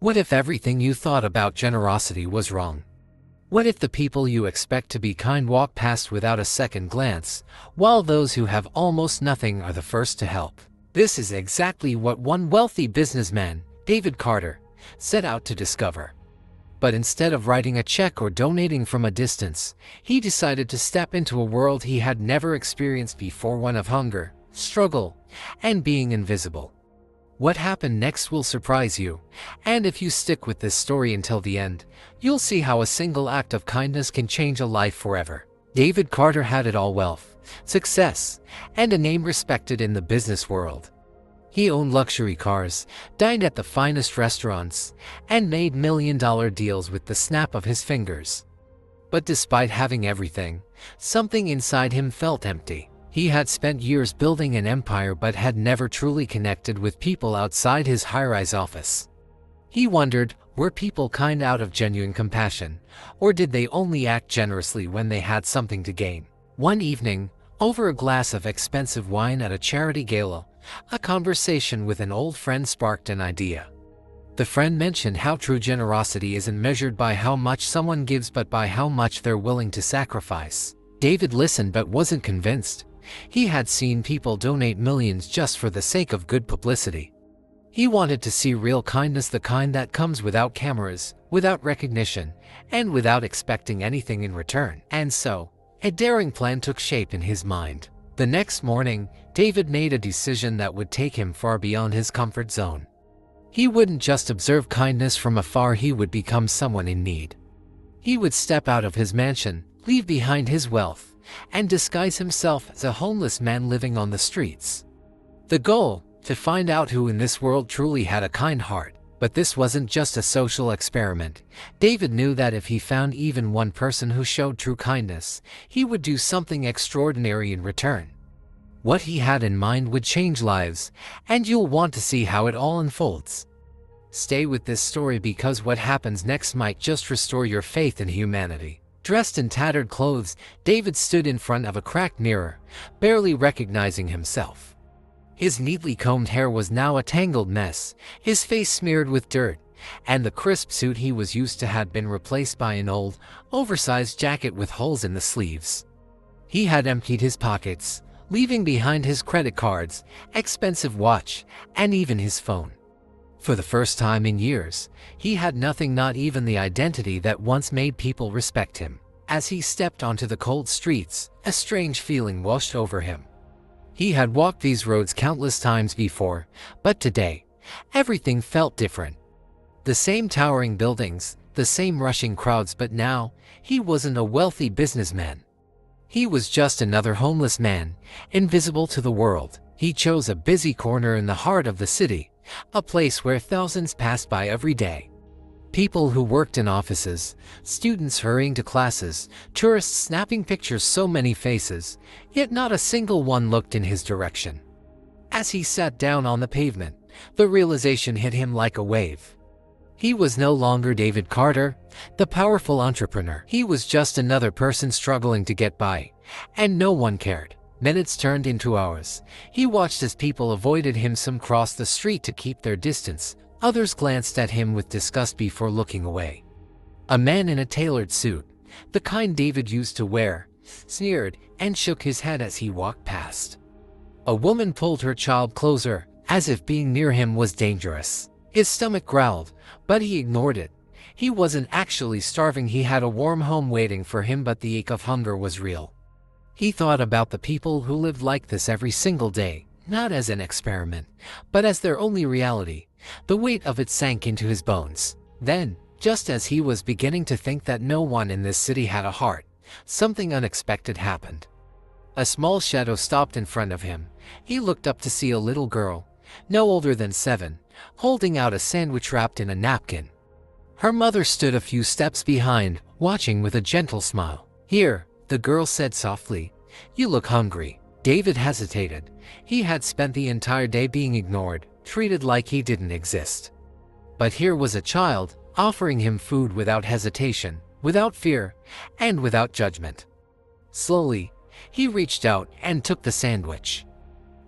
What if everything you thought about generosity was wrong? What if the people you expect to be kind walk past without a second glance, while those who have almost nothing are the first to help? This is exactly what one wealthy businessman, David Carter, set out to discover. But instead of writing a check or donating from a distance, he decided to step into a world he had never experienced before, one of hunger, struggle, and being invisible. What happened next will surprise you, and if you stick with this story until the end, you'll see how a single act of kindness can change a life forever. David Carter had it all: wealth, success, and a name respected in the business world. He owned luxury cars, dined at the finest restaurants, and made million-dollar deals with the snap of his fingers. But despite having everything, something inside him felt empty. He had spent years building an empire but had never truly connected with people outside his high-rise office. He wondered, were people kind out of genuine compassion, or did they only act generously when they had something to gain? One evening, over a glass of expensive wine at a charity gala, a conversation with an old friend sparked an idea. The friend mentioned how true generosity isn't measured by how much someone gives but by how much they're willing to sacrifice. David listened but wasn't convinced. He had seen people donate millions just for the sake of good publicity. He wanted to see real kindness, the kind that comes without cameras, without recognition, and without expecting anything in return. And so, a daring plan took shape in his mind. The next morning, David made a decision that would take him far beyond his comfort zone. He wouldn't just observe kindness from afar, he would become someone in need. He would step out of his mansion, leave behind his wealth, and disguise himself as a homeless man living on the streets. The goal: to find out who in this world truly had a kind heart. But this wasn't just a social experiment. David knew that if he found even one person who showed true kindness, he would do something extraordinary in return. What he had in mind would change lives, and you'll want to see how it all unfolds. Stay with this story because what happens next might just restore your faith in humanity. Dressed in tattered clothes, David stood in front of a cracked mirror, barely recognizing himself. His neatly combed hair was now a tangled mess, his face smeared with dirt, and the crisp suit he was used to had been replaced by an old, oversized jacket with holes in the sleeves. He had emptied his pockets, leaving behind his credit cards, expensive watch, and even his phone. For the first time in years, he had nothing, not even the identity that once made people respect him. As he stepped onto the cold streets, a strange feeling washed over him. He had walked these roads countless times before, but today, everything felt different. The same towering buildings, the same rushing crowds, but now, he wasn't a wealthy businessman. He was just another homeless man, invisible to the world. He chose a busy corner in the heart of the city, a place where thousands passed by every day. People who worked in offices, students hurrying to classes, tourists snapping pictures, so many faces, yet not a single one looked in his direction. As he sat down on the pavement, the realization hit him like a wave. He was no longer David Carter, the powerful entrepreneur. He was just another person struggling to get by, and no one cared. Minutes turned into hours. He watched as people avoided him. Some crossed the street to keep their distance. Others glanced at him with disgust before looking away. A man in a tailored suit, the kind David used to wear, sneered and shook his head as he walked past. A woman pulled her child closer, as if being near him was dangerous. His stomach growled, but he ignored it. He wasn't actually starving. He had a warm home waiting for him, but the ache of hunger was real. He thought about the people who lived like this every single day, not as an experiment, but as their only reality. The weight of it sank into his bones. Then, just as he was beginning to think that no one in this city had a heart, something unexpected happened. A small shadow stopped in front of him. He looked up to see a little girl, no older than 7, holding out a sandwich wrapped in a napkin. Her mother stood a few steps behind, watching with a gentle smile. "Here," the girl said softly. "You look hungry." David hesitated. He had spent the entire day being ignored, treated like he didn't exist. But here was a child, offering him food without hesitation, without fear, and without judgment. Slowly, he reached out and took the sandwich.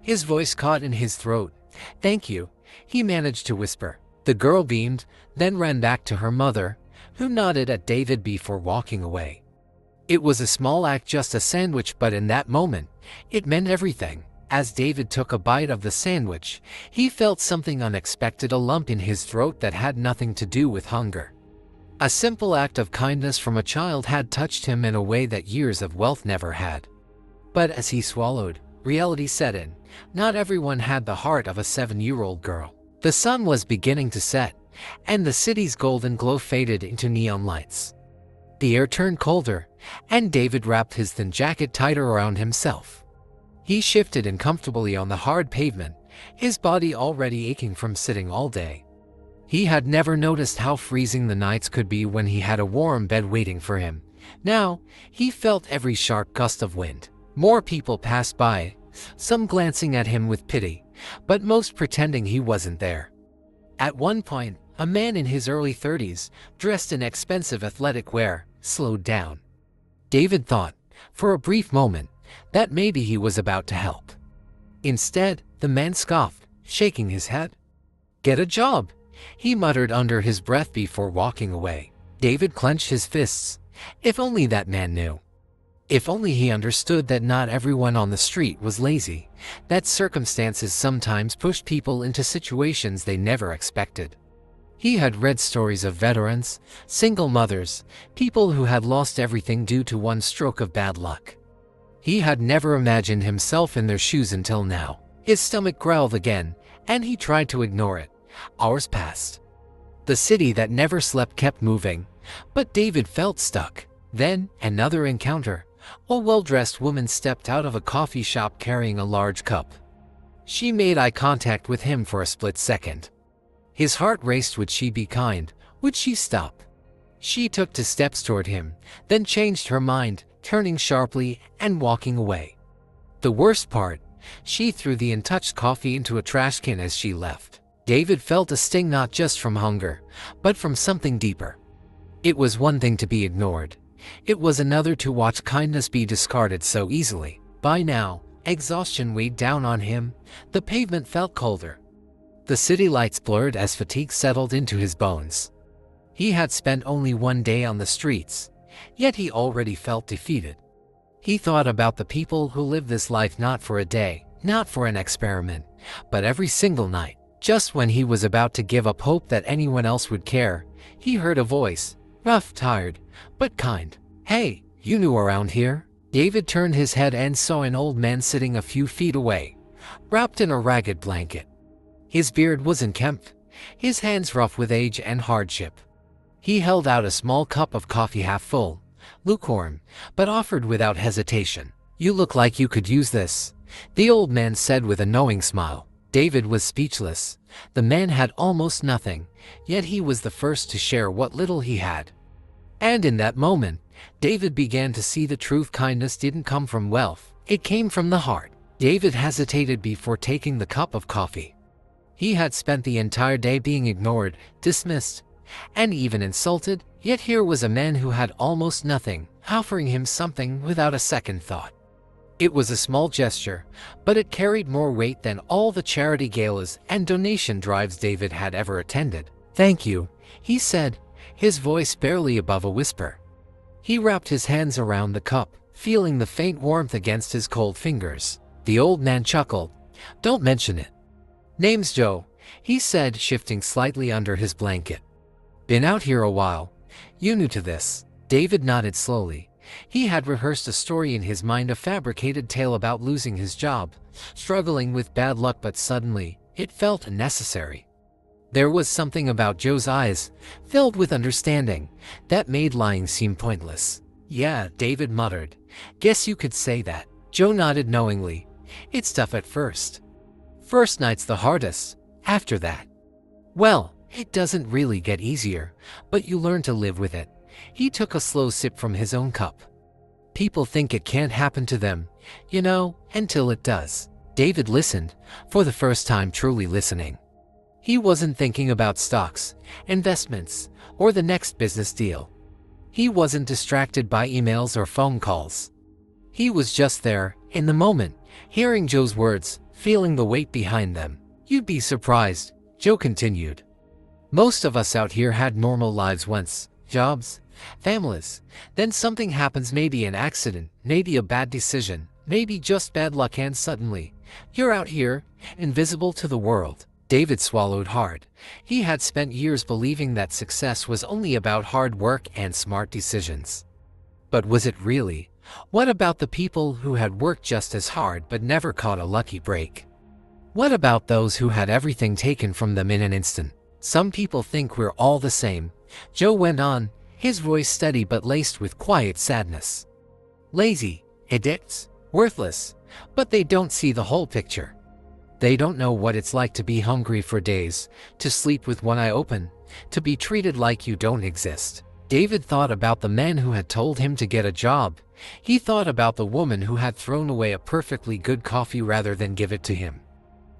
His voice caught in his throat. "Thank you," he managed to whisper. The girl beamed, then ran back to her mother, who nodded at David before walking away. It was a small act, just a sandwich, but in that moment, it meant everything. As David took a bite of the sandwich, he felt something unexpected, a lump in his throat that had nothing to do with hunger. A simple act of kindness from a child had touched him in a way that years of wealth never had. But as he swallowed, reality set in. Not everyone had the heart of a 7-year-old girl. The sun was beginning to set, and the city's golden glow faded into neon lights. The air turned colder, and David wrapped his thin jacket tighter around himself. He shifted uncomfortably on the hard pavement, his body already aching from sitting all day. He had never noticed how freezing the nights could be when he had a warm bed waiting for him. Now, he felt every sharp gust of wind. More people passed by, some glancing at him with pity, but most pretending he wasn't there. At one point, a man in his early 30s, dressed in expensive athletic wear, slowed down. David thought, for a brief moment, that maybe he was about to help. Instead, the man scoffed, shaking his head. "Get a job," he muttered under his breath before walking away. David clenched his fists. If only that man knew. If only he understood that not everyone on the street was lazy, that circumstances sometimes pushed people into situations they never expected. He had read stories of veterans, single mothers, people who had lost everything due to one stroke of bad luck. He had never imagined himself in their shoes until now. His stomach growled again, and he tried to ignore it. Hours passed. The city that never slept kept moving, but David felt stuck. Then, another encounter. A well-dressed woman stepped out of a coffee shop carrying a large cup. She made eye contact with him for a split second. His heart raced. Would she be kind? Would she stop? She took 2 steps toward him, then changed her mind, turning sharply and walking away. The worst part, she threw the untouched coffee into a trash can as she left. David felt a sting, not just from hunger, but from something deeper. It was one thing to be ignored. It was another to watch kindness be discarded so easily. By now, exhaustion weighed down on him. The pavement felt colder. The city lights blurred as fatigue settled into his bones. He had spent only one day on the streets, yet he already felt defeated. He thought about the people who live this life not for a day, not for an experiment, but every single night. Just when he was about to give up hope that anyone else would care, he heard a voice, rough, tired, but kind. "Hey, you new around here?" David turned his head and saw an old man sitting a few feet away, wrapped in a ragged blanket. His beard was unkempt, his hands rough with age and hardship. He held out a small cup of coffee, half full, lukewarm, but offered without hesitation. "You look like you could use this," the old man said with a knowing smile. David was speechless. The man had almost nothing, yet he was the first to share what little he had. And in that moment, David began to see the truth. Kindness didn't come from wealth, it came from the heart. David hesitated before taking the cup of coffee. He had spent the entire day being ignored, dismissed, and even insulted, yet here was a man who had almost nothing, offering him something without a second thought. It was a small gesture, but it carried more weight than all the charity galas and donation drives David had ever attended. "Thank you," he said, his voice barely above a whisper. He wrapped his hands around the cup, feeling the faint warmth against his cold fingers. The old man chuckled. "Don't mention it. Name's Joe," he said, shifting slightly under his blanket. "Been out here a while. You new to this?" David nodded slowly. He had rehearsed a story in his mind, a fabricated tale about losing his job, struggling with bad luck, but suddenly, it felt unnecessary. There was something about Joe's eyes, filled with understanding, that made lying seem pointless. "Yeah," David muttered. "Guess you could say that." Joe nodded knowingly. "It's tough at first. First night's the hardest. After that, well, it doesn't really get easier, but you learn to live with it." He took a slow sip from his own cup. "People think it can't happen to them, until it does." David listened, for the first time truly listening. He wasn't thinking about stocks, investments, or the next business deal. He wasn't distracted by emails or phone calls. He was just there, in the moment, hearing Joe's words, feeling the weight behind them. "You'd be surprised," Joe continued. Most of us out here had normal lives once, jobs, families. Then something happens, maybe an accident, maybe a bad decision, maybe just bad luck, and suddenly, you're out here, invisible to the world. David swallowed hard. He had spent years believing that success was only about hard work and smart decisions. But was it really? What about the people who had worked just as hard but never caught a lucky break? What about those who had everything taken from them in an instant? Some people think we're all the same, Joe went on, his voice steady but laced with quiet sadness. Lazy, addicts, worthless, but they don't see the whole picture. They don't know what it's like to be hungry for days, to sleep with one eye open, to be treated like you don't exist. David thought about the men who had told him to get a job. He thought about the woman who had thrown away a perfectly good coffee rather than give it to him.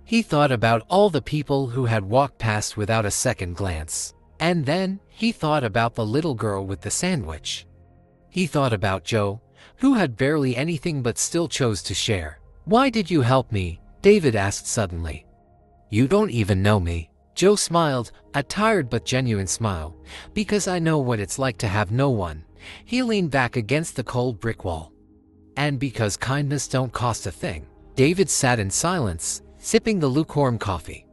He thought about all the people who had walked past without a second glance. And then, he thought about the little girl with the sandwich. He thought about Joe, who had barely anything but still chose to share. "Why did you help me?" David asked suddenly. "You don't even know me." Joe smiled, a tired but genuine smile. "Because I know what it's like to have no one." He leaned back against the cold brick wall. "And because kindness don't cost a thing." David sat in silence, sipping the lukewarm coffee.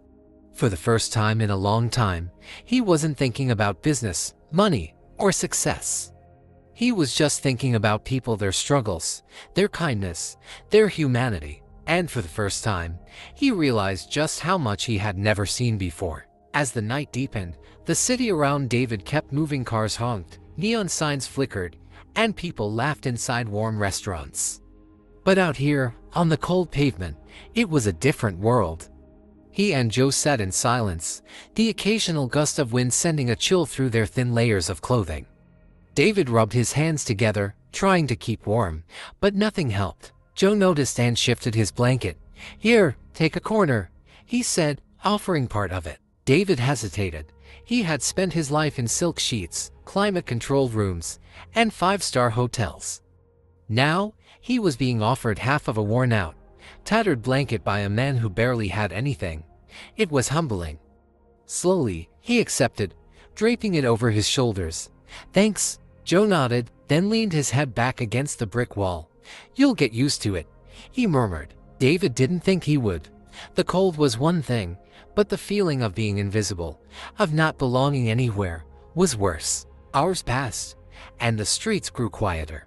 For the first time in a long time, he wasn't thinking about business, money, or success. He was just thinking about people, their struggles, their kindness, their humanity. And for the first time, he realized just how much he had never seen before. As the night deepened, the city around David kept moving. Cars honked, neon signs flickered, and people laughed inside warm restaurants. But out here, on the cold pavement, it was a different world. He and Joe sat in silence, the occasional gust of wind sending a chill through their thin layers of clothing. David rubbed his hands together, trying to keep warm, but nothing helped. Joe noticed and shifted his blanket. "Here, take a corner," he said, offering part of it. David hesitated. He had spent his life in silk sheets, climate-controlled rooms, and five-star hotels. Now, he was being offered half of a worn-out, tattered blanket by a man who barely had anything. It was humbling. Slowly, he accepted, draping it over his shoulders. "Thanks," Joe nodded, then leaned his head back against the brick wall. "You'll get used to it," he murmured. David didn't think he would. The cold was one thing, but the feeling of being invisible, of not belonging anywhere, was worse. Hours passed, and the streets grew quieter.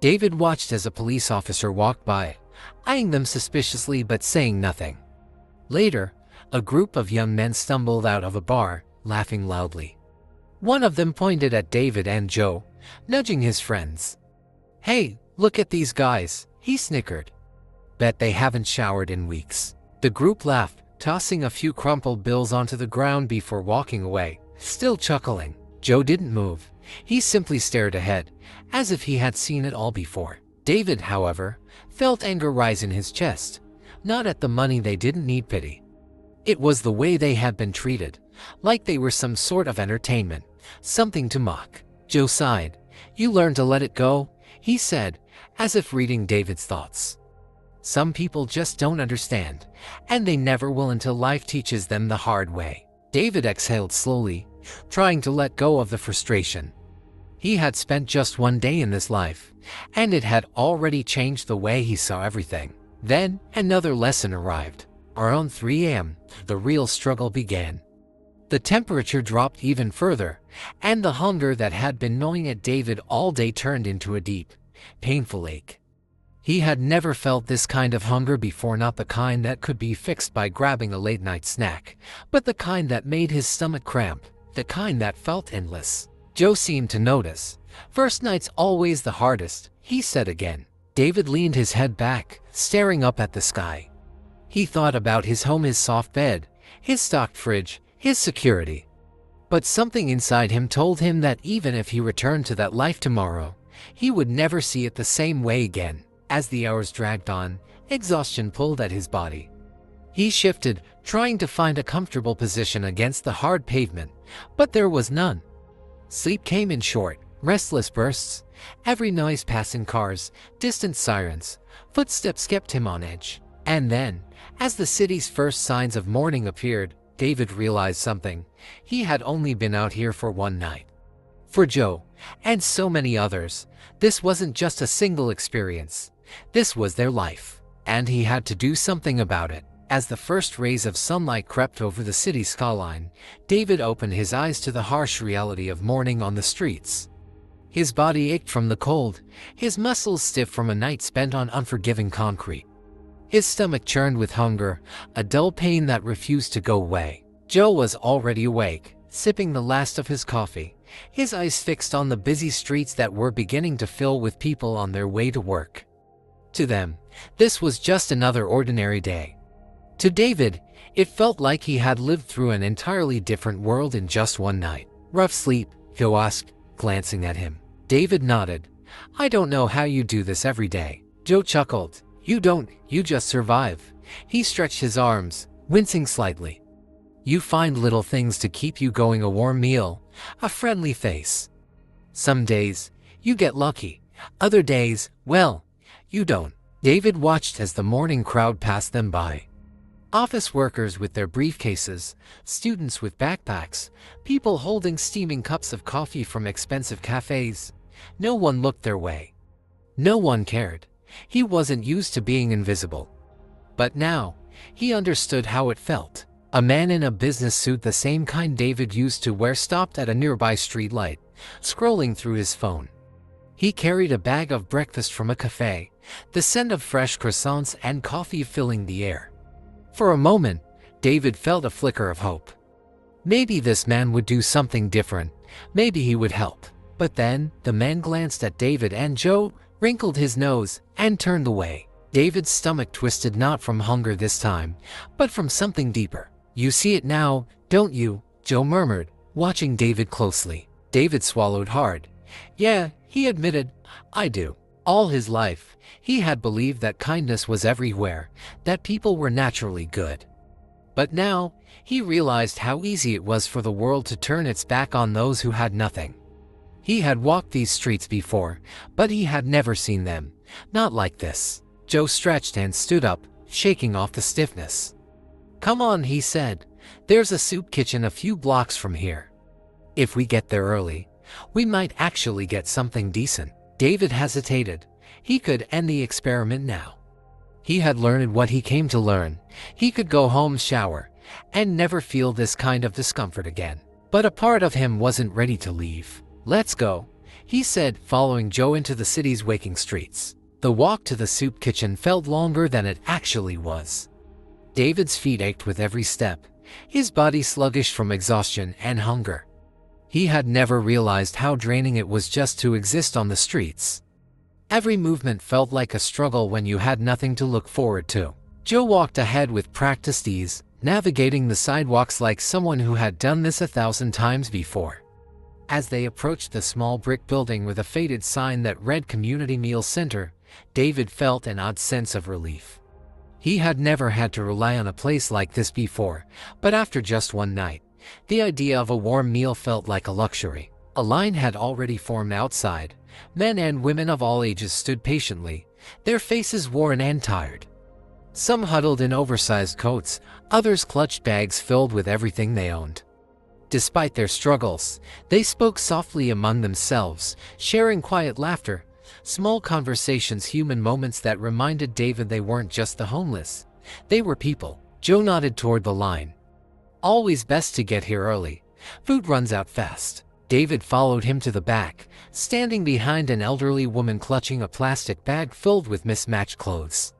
David watched as a police officer walked by, eyeing them suspiciously but saying nothing. Later, a group of young men stumbled out of a bar, laughing loudly. One of them pointed at David and Joe, nudging his friends. "Hey, look at these guys," he snickered. "Bet they haven't showered in weeks." The group laughed, tossing a few crumpled bills onto the ground before walking away, still chuckling. Joe didn't move. He simply stared ahead, as if he had seen it all before. David, however, felt anger rise in his chest. Not at the money, they didn't need pity. It was the way they had been treated, like they were some sort of entertainment, something to mock. Joe sighed. "You learn to let it go," he said, as if reading David's thoughts. "Some people just don't understand, and they never will until life teaches them the hard way." David exhaled slowly, trying to let go of the frustration. He had spent just one day in this life, and it had already changed the way he saw everything. Then, another lesson arrived. Around 3 a.m., the real struggle began. The temperature dropped even further, and the hunger that had been gnawing at David all day turned into a deep, painful ache. He had never felt this kind of hunger before, not the kind that could be fixed by grabbing a late-night snack, but the kind that made his stomach cramp, the kind that felt endless. Joe seemed to notice. "First night's always the hardest," he said again. David leaned his head back, staring up at the sky. He thought about his home, his soft bed, his stocked fridge, his security. But something inside him told him that even if he returned to that life tomorrow, he would never see it the same way again. As the hours dragged on, exhaustion pulled at his body. He shifted, trying to find a comfortable position against the hard pavement, but there was none. Sleep came in short, restless bursts. Every noise, passing cars, distant sirens, footsteps kept him on edge. And then, as the city's first signs of morning appeared, David realized something. He had only been out here for one night. For Joe, and so many others, this wasn't just a single experience. This was their life, and he had to do something about it. As the first rays of sunlight crept over the city skyline, David opened his eyes to the harsh reality of morning on the streets. His body ached from the cold, his muscles stiff from a night spent on unforgiving concrete. His stomach churned with hunger, a dull pain that refused to go away. Joe was already awake, sipping the last of his coffee, his eyes fixed on the busy streets that were beginning to fill with people on their way to work. To them, this was just another ordinary day. To David, it felt like he had lived through an entirely different world in just one night. "Rough sleep?" Joe asked, glancing at him. David nodded. "I don't know how you do this every day." Joe chuckled. "You don't, you just survive." He stretched his arms, wincing slightly. "You find little things to keep you going, a warm meal, a friendly face. Some days, you get lucky. Other days, well, you don't." David watched as the morning crowd passed them by. Office workers with their briefcases, students with backpacks, people holding steaming cups of coffee from expensive cafes. No one looked their way. No one cared. He wasn't used to being invisible. But now, he understood how it felt. A man in a business suit, the same kind David used to wear, stopped at a nearby street light, scrolling through his phone. He carried a bag of breakfast from a cafe, the scent of fresh croissants and coffee filling the air. For a moment, David felt a flicker of hope. Maybe this man would do something different. Maybe he would help. But then, the man glanced at David and Joe, wrinkled his nose, and turned away. David's stomach twisted, not from hunger this time, but from something deeper. "You see it now, don't you?" Joe murmured, watching David closely. David swallowed hard. "Yeah," he admitted, "I do." All his life, he had believed that kindness was everywhere, that people were naturally good. But now, he realized how easy it was for the world to turn its back on those who had nothing. He had walked these streets before, but he had never seen them, not like this. Joe stretched and stood up, shaking off the stiffness. "Come on," he said. "There's a soup kitchen a few blocks from here. If we get there early, we might actually get something decent." David hesitated. He could end the experiment now. He had learned what he came to learn. He could go home, shower, and never feel this kind of discomfort again. But a part of him wasn't ready to leave. "Let's go," he said, following Joe into the city's waking streets. The walk to the soup kitchen felt longer than it actually was. David's feet ached with every step, his body sluggish from exhaustion and hunger. He had never realized how draining it was just to exist on the streets. Every movement felt like a struggle when you had nothing to look forward to. Joe walked ahead with practiced ease, navigating the sidewalks like someone who had done this 1,000 times before. As they approached the small brick building with a faded sign that read Community Meal Center, David felt an odd sense of relief. He had never had to rely on a place like this before, but after just one night, the idea of a warm meal felt like a luxury. A line had already formed outside. Men and women of all ages stood patiently, their faces worn and tired. Some huddled in oversized coats, others clutched bags filled with everything they owned. Despite their struggles, they spoke softly among themselves, sharing quiet laughter, small conversations, human moments that reminded David they weren't just the homeless. They were people. Joe nodded toward the line. "Always best to get here early. Food runs out fast." David followed him to the back, standing behind an elderly woman clutching a plastic bag filled with mismatched clothes.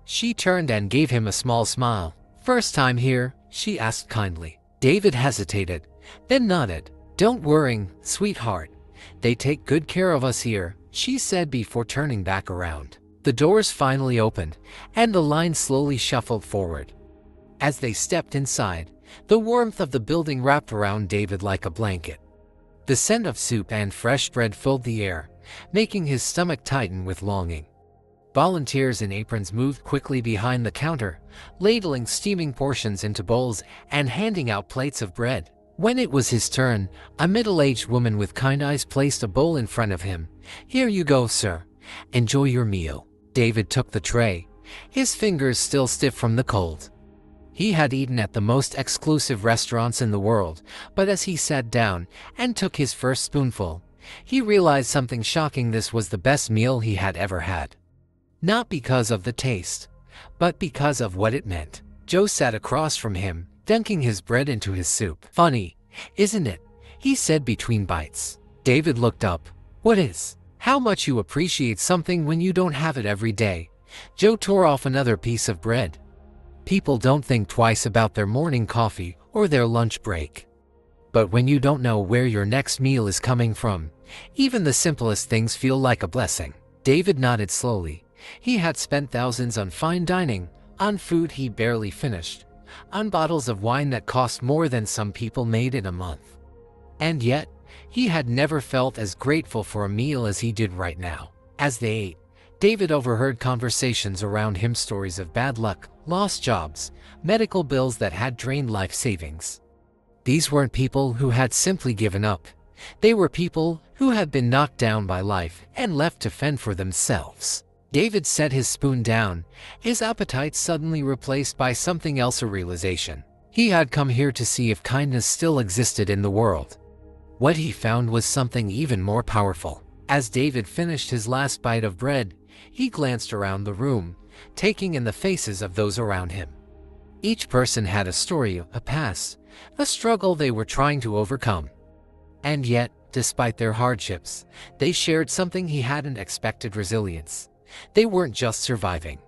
She turned and gave him a small smile. "First time here?" she asked kindly. David hesitated, then nodded. "Don't worry, sweetheart. They take good care of us here," she said before turning back around. The doors finally opened, and the line slowly shuffled forward. As they stepped inside, the warmth of the building wrapped around David like a blanket. The scent of soup and fresh bread filled the air, making his stomach tighten with longing. Volunteers in aprons moved quickly behind the counter, ladling steaming portions into bowls and handing out plates of bread. When it was his turn, a middle-aged woman with kind eyes placed a bowl in front of him. "Here you go, sir. Enjoy your meal." David took the tray, his fingers still stiff from the cold. He had eaten at the most exclusive restaurants in the world, but as he sat down and took his first spoonful, he realized something shocking. This was the best meal he had ever had. Not because of the taste, but because of what it meant. Joe sat across from him, dunking his bread into his soup. "Funny, isn't it?" he said between bites. David looked up. "What is?" "How much you appreciate something when you don't have it every day." Joe tore off another piece of bread. People don't think twice about their morning coffee or their lunch break. But when you don't know where your next meal is coming from, even the simplest things feel like a blessing. David nodded slowly. He had spent thousands on fine dining, on food he barely finished, on bottles of wine that cost more than some people made in a month. And yet, he had never felt as grateful for a meal as he did right now. As they ate, David overheard conversations around him, stories of bad luck, lost jobs, medical bills that had drained life savings. These weren't people who had simply given up. They were people who had been knocked down by life and left to fend for themselves. David set his spoon down, his appetite suddenly replaced by something else, a realization. He had come here to see if kindness still existed in the world. What he found was something even more powerful. As David finished his last bite of bread, he glanced around the room, taking in the faces of those around him. Each person had a story, a past, a struggle they were trying to overcome. And yet, despite their hardships, they shared something he hadn't expected: resilience. They weren't just surviving.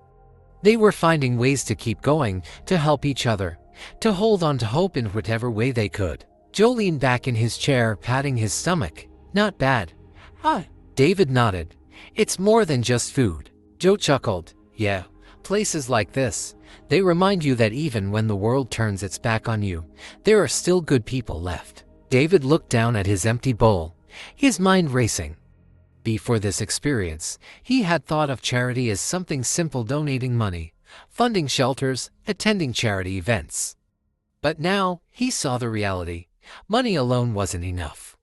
They were finding ways to keep going, to help each other, to hold on to hope in whatever way they could. Joe leaned back in his chair, patting his stomach. "Not bad." "Ah." David nodded. "It's more than just food." Joe chuckled. "Yeah, places like this, they remind you that even when the world turns its back on you, there are still good people left." David looked down at his empty bowl, his mind racing. Before this experience, he had thought of charity as something simple: donating money, funding shelters, attending charity events. But now, he saw the reality. Money alone wasn't enough.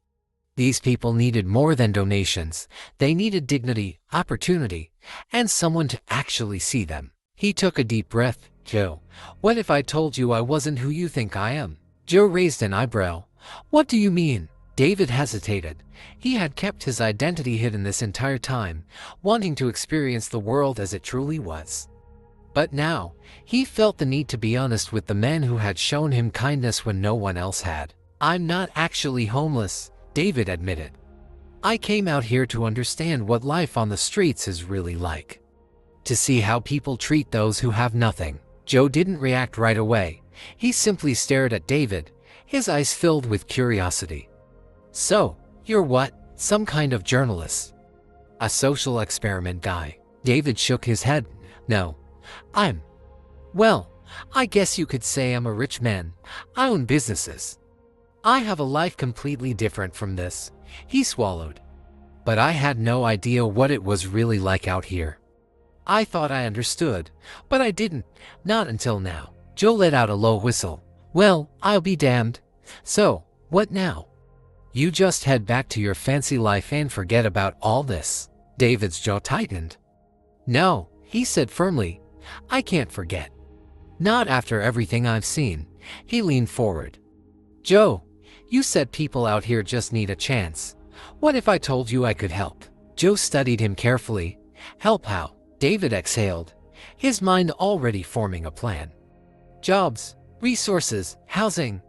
These people needed more than donations. They needed dignity, opportunity, and someone to actually see them. He took a deep breath. "Joe, what if I told you I wasn't who you think I am?" Joe raised an eyebrow. "What do you mean?" David hesitated. He had kept his identity hidden this entire time, wanting to experience the world as it truly was. But now, he felt the need to be honest with the man who had shown him kindness when no one else had. "I'm not actually homeless," David admitted. "I came out here to understand what life on the streets is really like. To see how people treat those who have nothing." Joe didn't react right away. He simply stared at David, his eyes filled with curiosity. "So, you're what? Some kind of journalist? A social experiment guy?" David shook his head. "No, well, I guess you could say I'm a rich man. I own businesses. I have a life completely different from this." He swallowed. "But I had no idea what it was really like out here. I thought I understood, but I didn't, not until now." Joe let out a low whistle. "Well, I'll be damned. So, what now? You just head back to your fancy life and forget about all this?" David's jaw tightened. "No," he said firmly. "I can't forget. Not after everything I've seen." He leaned forward. "Joe, you said people out here just need a chance. What if I told you I could help?" Joe studied him carefully. "Help how?" David exhaled, his mind already forming a plan. "Jobs, resources, housing.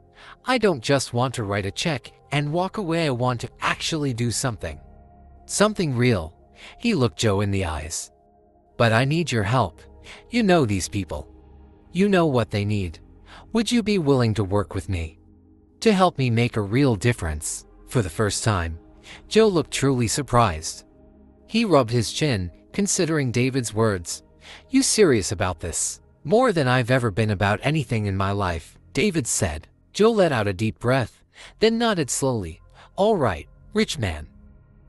I don't just want to write a check and walk away. I want to actually do something. Something real." He looked Joe in the eyes. "But I need your help. You know these people. You know what they need. Would you be willing to work with me? To help me make a real difference?" For the first time, Joe looked truly surprised. He rubbed his chin, considering David's words. "You serious about this?" "More than I've ever been about anything in my life," David said. Joe let out a deep breath, then nodded slowly. "All right, rich man.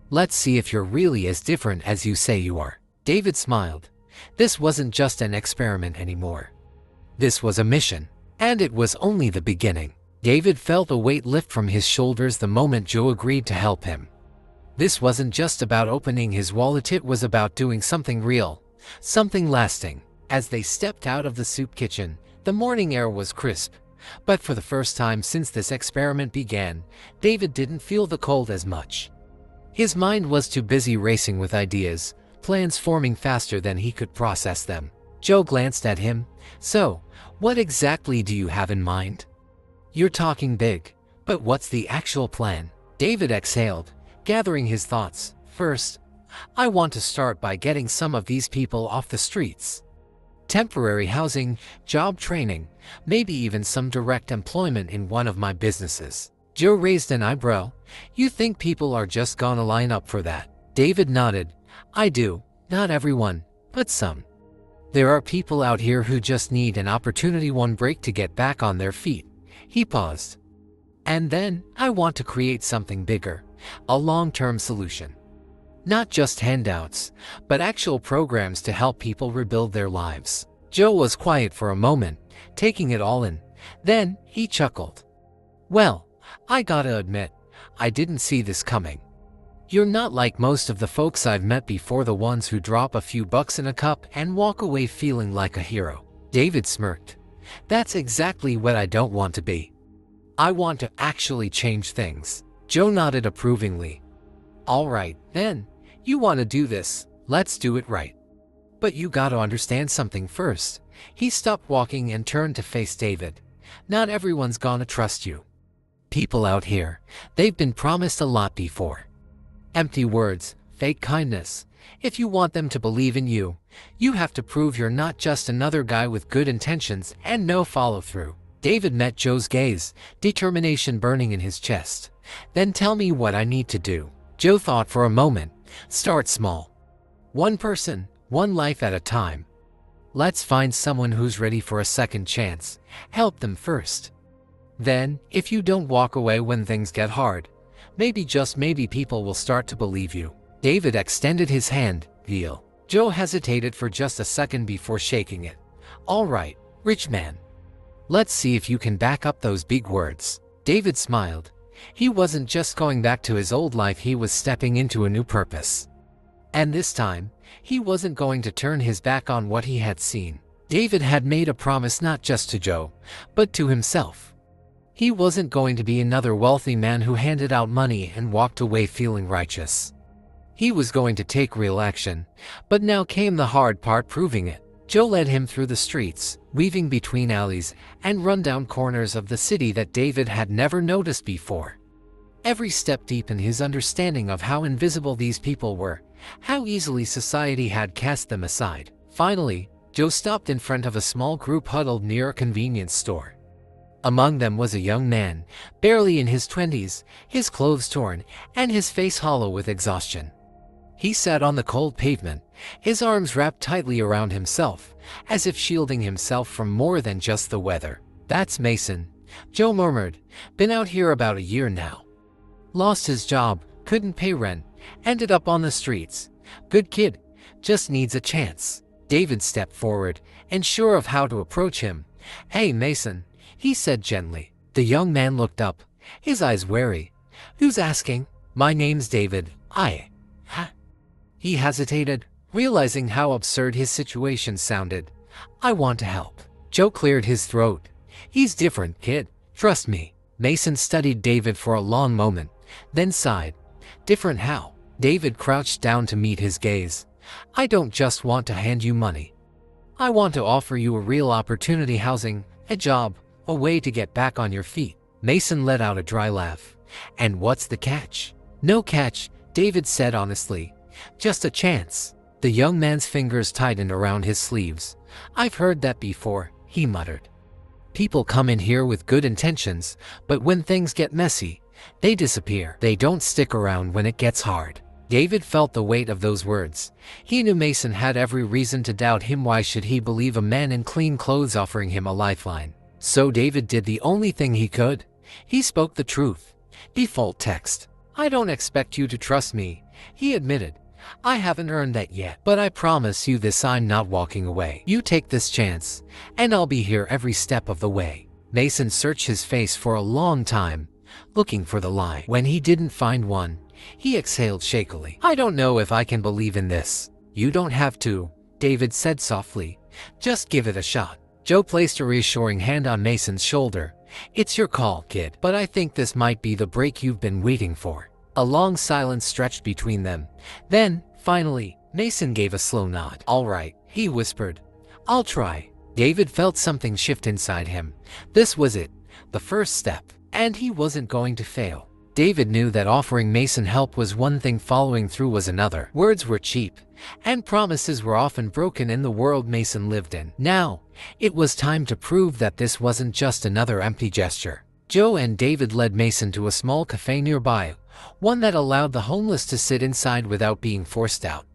Let's see if you're really as different as you say you are." David smiled. This wasn't just an experiment anymore. This was a mission, and it was only the beginning. David felt a weight lift from his shoulders the moment Joe agreed to help him. This wasn't just about opening his wallet, it was about doing something real, something lasting. As they stepped out of the soup kitchen, The morning air was crisp, but for the first time since this experiment began, David didn't feel the cold as much. His mind was too busy racing with ideas, plans forming faster than he could process them. Joe glanced at him. "So, what exactly do you have in mind?" "You're talking big, but what's the actual plan?" David exhaled, gathering his thoughts. "First, I want to start by getting some of these people off the streets. Temporary housing, job training, maybe even some direct employment in one of my businesses." Joe raised an eyebrow. "You think people are just gonna line up for that?" David nodded. "I do. Not everyone, but some. There are people out here who just need an opportunity, one break to get back on their feet." He paused. "And then, I want to create something bigger, a long-term solution. Not just handouts, but actual programs to help people rebuild their lives." Joe was quiet for a moment, taking it all in. Then, he chuckled. "Well, I gotta admit, I didn't see this coming. You're not like most of the folks I've met before, the ones who drop a few bucks in a cup and walk away feeling like a hero." David smirked. "That's exactly what I don't want to be. I want to actually change things." Joe nodded approvingly. "All right, then. You want to do this, let's do it right. But you gotta understand something first." He stopped walking and turned to face David. "Not everyone's gonna trust you. People out here, they've been promised a lot before. Empty words, fake kindness. If you want them to believe in you, you have to prove you're not just another guy with good intentions and no follow-through." David met Joe's gaze, determination burning in his chest. "Then tell me what I need to do." Joe thought for a moment. "Start small. One person, one life at a time. Let's find someone who's ready for a second chance. Help them first. Then, if you don't walk away when things get hard, maybe, just maybe, people will start to believe you." David extended his hand. "Deal." Joe hesitated for just a second before shaking it. "All right, rich man. Let's see if you can back up those big words." David smiled. He wasn't just going back to his old life, he was stepping into a new purpose. And this time, he wasn't going to turn his back on what he had seen. David had made a promise not just to Joe, but to himself. He wasn't going to be another wealthy man who handed out money and walked away feeling righteous. He was going to take real action, but now came the hard part, proving it. Joe led him through the streets, weaving between alleys and rundown corners of the city that David had never noticed before. Every step deepened his understanding of how invisible these people were, how easily society had cast them aside. Finally, Joe stopped in front of a small group huddled near a convenience store. Among them was a young man, barely in his 20s, his clothes torn and his face hollow with exhaustion. He sat on the cold pavement, his arms wrapped tightly around himself, as if shielding himself from more than just the weather. "That's Mason," Joe murmured. "Been out here about a year now. Lost his job, couldn't pay rent, ended up on the streets. Good kid, just needs a chance." David stepped forward, unsure of how to approach him. "Hey, Mason," he said gently. The young man looked up, his eyes wary. "Who's asking?" "My name's David. Huh?" He hesitated, realizing how absurd his situation sounded. "I want to help." Joe cleared his throat. "He's different, kid. Trust me." Mason studied David for a long moment, then sighed. "Different how?" David crouched down to meet his gaze. "I don't just want to hand you money. I want to offer you a real opportunity, housing, a job, a way to get back on your feet." Mason let out a dry laugh. "And what's the catch?" "No catch," David said honestly. "Just a chance." The young man's fingers tightened around his sleeves. "I've heard that before," he muttered. "People come in here with good intentions, but when things get messy, they disappear. They don't stick around when it gets hard." David felt the weight of those words. He knew Mason had every reason to doubt him. Why should he believe a man in clean clothes offering him a lifeline? So David did the only thing he could. He spoke the truth. Default text. "I don't expect you to trust me," he admitted. "I haven't earned that yet, but I promise you this, I'm not walking away. You take this chance, and I'll be here every step of the way." Mason searched his face for a long time, looking for the lie. When he didn't find one, he exhaled shakily. "I don't know if I can believe in this." "You don't have to," David said softly. "Just give it a shot." Joe placed a reassuring hand on Mason's shoulder. "It's your call, kid, but I think this might be the break you've been waiting for." A long silence stretched between them. Then, finally, Mason gave a slow nod. "All right," he whispered. "I'll try." David felt something shift inside him. This was it, the first step, and he wasn't going to fail. David knew that offering Mason help was one thing, following through was another. Words were cheap, and promises were often broken in the world Mason lived in. Now, it was time to prove that this wasn't just another empty gesture. Joe and David led Mason to a small cafe nearby, one that allowed the homeless to sit inside without being forced out.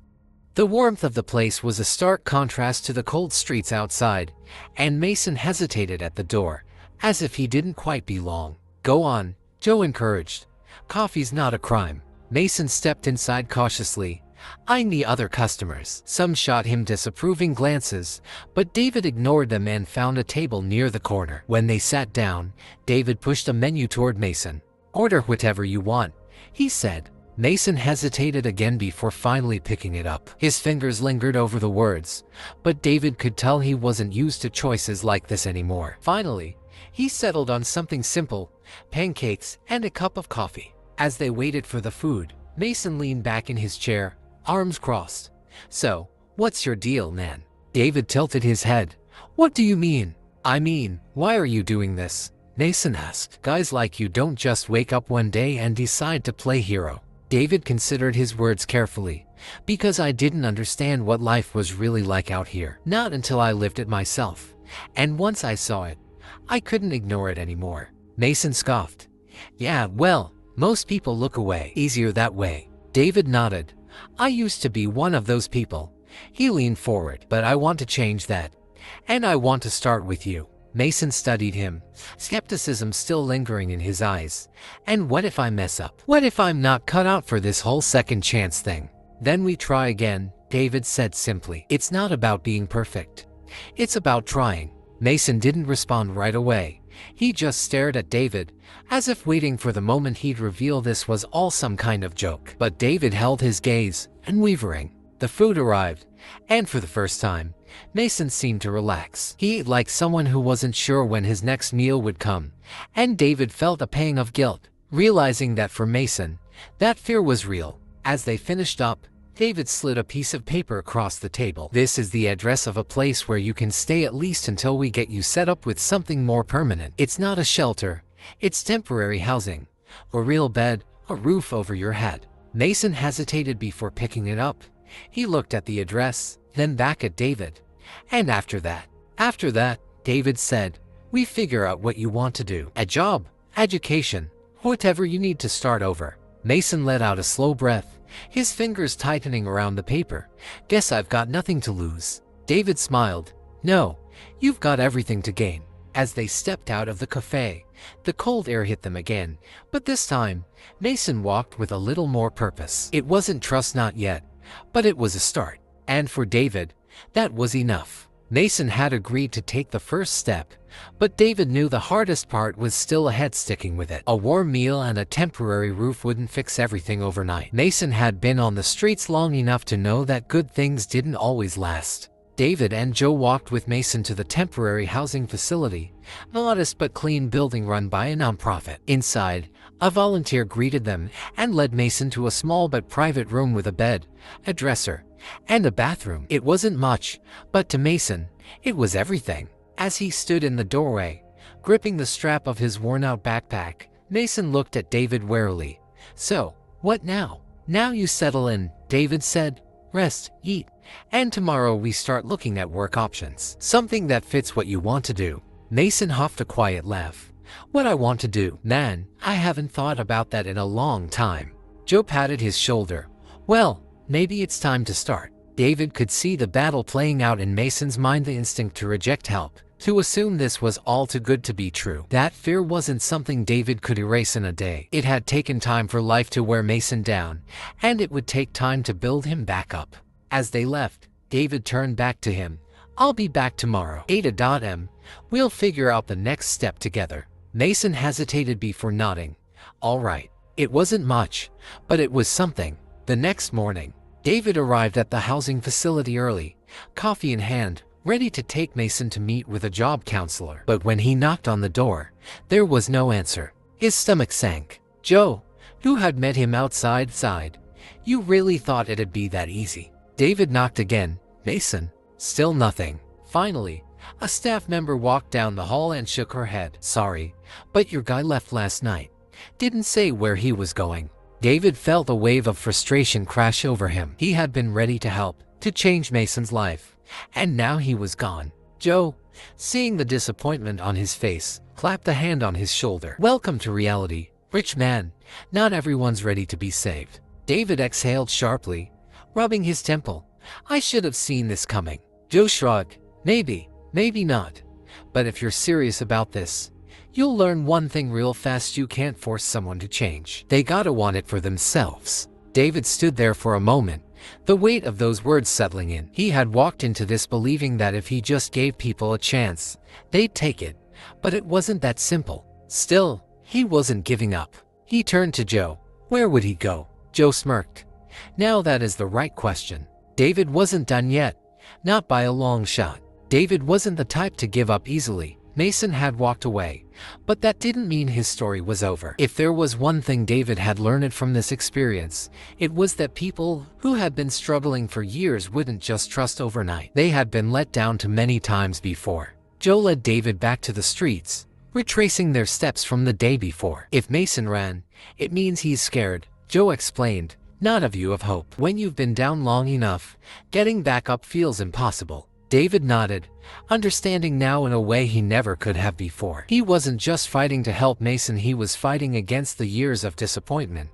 The warmth of the place was a stark contrast to the cold streets outside, and Mason hesitated at the door, as if he didn't quite belong. "Go on," Joe encouraged. "Coffee's not a crime." Mason stepped inside cautiously, eyeing the other customers. Some shot him disapproving glances, but David ignored them and found a table near the corner. When they sat down, David pushed a menu toward Mason. "Order whatever you want," he said. Mason hesitated again before finally picking it up. His fingers lingered over the words, but David could tell he wasn't used to choices like this anymore. Finally, he settled on something simple: pancakes and a cup of coffee. As they waited for the food, Mason leaned back in his chair, arms crossed. "So, what's your deal, man?" David tilted his head. "What do you mean?" "I mean, why are you doing this?" Mason asked. "Guys like you don't just wake up one day and decide to play hero." David considered his words carefully. "Because I didn't understand what life was really like out here. Not until I lived it myself. And once I saw it, I couldn't ignore it anymore." Mason scoffed. "Yeah, well, most people look away. Easier that way." David nodded. "I used to be one of those people." He leaned forward. "But I want to change that. And I want to start with you." Mason studied him, skepticism still lingering in his eyes. "And what if I mess up? What if I'm not cut out for this whole second chance thing?" "Then we try again," David said simply. "It's not about being perfect. It's about trying." Mason didn't respond right away. He just stared at David, as if waiting for the moment he'd reveal this was all some kind of joke. But David held his gaze, unwavering. The food arrived, and for the first time, Mason seemed to relax. He ate like someone who wasn't sure when his next meal would come, and David felt a pang of guilt, realizing that for Mason, that fear was real. As they finished up, David slid a piece of paper across the table. "This is the address of a place where you can stay at least until we get you set up with something more permanent. It's not a shelter, it's temporary housing. A real bed, a roof over your head." Mason hesitated before picking it up. He looked at the address, then back at David. "And after that, David said, "we figure out what you want to do. A job, education, whatever you need to start over." Mason let out a slow breath, his fingers tightening around the paper. "Guess I've got nothing to lose." David smiled. "No, you've got everything to gain." As they stepped out of the cafe, the cold air hit them again, but this time, Mason walked with a little more purpose. It wasn't trust, not yet, but it was a start. And for David, that was enough. Mason had agreed to take the first step, but David knew the hardest part was still ahead, sticking with it. A warm meal and a temporary roof wouldn't fix everything overnight. Mason had been on the streets long enough to know that good things didn't always last. David and Joe walked with Mason to the temporary housing facility, a modest but clean building run by a nonprofit. Inside, a volunteer greeted them and led Mason to a small but private room with a bed, a dresser, and a bathroom. It wasn't much, but to Mason, it was everything. As he stood in the doorway, gripping the strap of his worn-out backpack, Mason looked at David warily. "So, what now?" "Now you settle in," David said. "Rest, eat, and tomorrow we start looking at work options. Something that fits what you want to do." Mason huffed a quiet laugh. "What I want to do? Man, I haven't thought about that in a long time." Joe patted his shoulder. "Well, maybe it's time to start." David could see the battle playing out in Mason's mind, the instinct to reject help, to assume this was all too good to be true. That fear wasn't something David could erase in a day. It had taken time for life to wear Mason down, and it would take time to build him back up. As they left, David turned back to him. "I'll be back tomorrow. 8 We'll figure out the next step together." Mason hesitated before nodding. "All right." It wasn't much, but it was something. The next morning, David arrived at the housing facility early, coffee in hand, ready to take Mason to meet with a job counselor. But when he knocked on the door, there was no answer. His stomach sank. Joe, who had met him outside, sighed. You really thought it'd be that easy. David knocked again. Mason, still nothing. Finally, a staff member walked down the hall and shook her head. Sorry, but your guy left last night. Didn't say where he was going. David felt a wave of frustration crash over him. He had been ready to help, to change Mason's life, and now he was gone. Joe, seeing the disappointment on his face, clapped a hand on his shoulder. Welcome to reality, rich man. Not everyone's ready to be saved. David exhaled sharply, rubbing his temple. I should have seen this coming. Joe shrugged. Maybe, maybe not. But if you're serious about this, you'll learn one thing real fast: you can't force someone to change. They gotta want it for themselves. David stood there for a moment, the weight of those words settling in. He had walked into this believing that if he just gave people a chance, they'd take it. But it wasn't that simple. Still, he wasn't giving up. He turned to Joe. Where would he go? Joe smirked. Now that is the right question. David wasn't done yet. Not by a long shot. David wasn't the type to give up easily. Mason had walked away, but that didn't mean his story was over. If there was one thing David had learned from this experience, it was that people who had been struggling for years wouldn't just trust overnight. They had been let down too many times before. Joe led David back to the streets, retracing their steps from the day before. If Mason ran, it means he's scared, Joe explained, not a view of hope. When you've been down long enough, getting back up feels impossible. David nodded, understanding now in a way he never could have before. He wasn't just fighting to help Mason, he was fighting against the years of disappointment,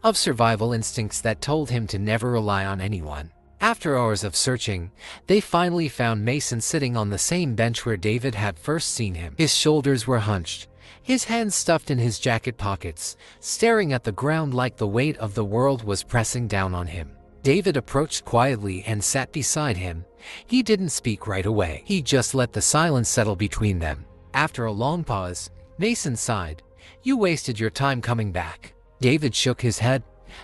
of survival instincts that told him to never rely on anyone. After hours of searching, they finally found Mason sitting on the same bench where David had first seen him. His shoulders were hunched, his hands stuffed in his jacket pockets, staring at the ground like the weight of the world was pressing down on him. David approached quietly and sat beside him. He didn't speak right away. He just let the silence settle between them. After a long pause, Mason sighed. You wasted your time coming back. David shook his head.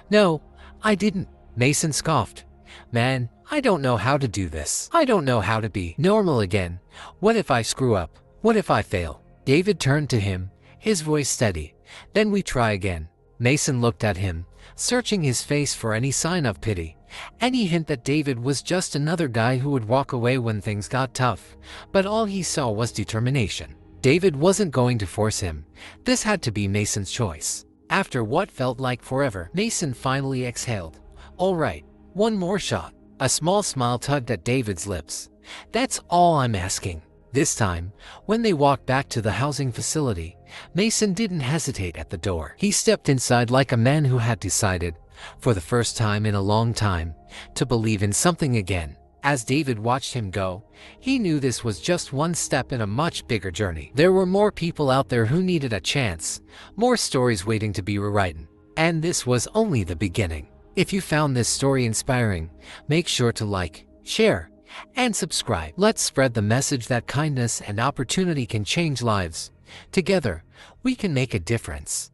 No, I didn't. Mason scoffed. Man, I don't know how to do this. I don't know how to be normal again. What if I screw up? What if I fail? David turned to him, his voice steady. Then we try again. Mason looked at him, searching his face for any sign of pity, any hint that David was just another guy who would walk away when things got tough. But all he saw was determination. David wasn't going to force him. This had to be Mason's choice. After what felt like forever, Mason finally exhaled. All right, one more shot. A small smile tugged at David's lips. That's all I'm asking. This time, when they walked back to the housing facility, Mason didn't hesitate at the door. He stepped inside like a man who had decided, for the first time in a long time, to believe in something again. As David watched him go, he knew this was just one step in a much bigger journey. There were more people out there who needed a chance, more stories waiting to be rewritten, and this was only the beginning. If you found this story inspiring, make sure to like, share, and subscribe. Let's spread the message that kindness and opportunity can change lives. Together, we can make a difference.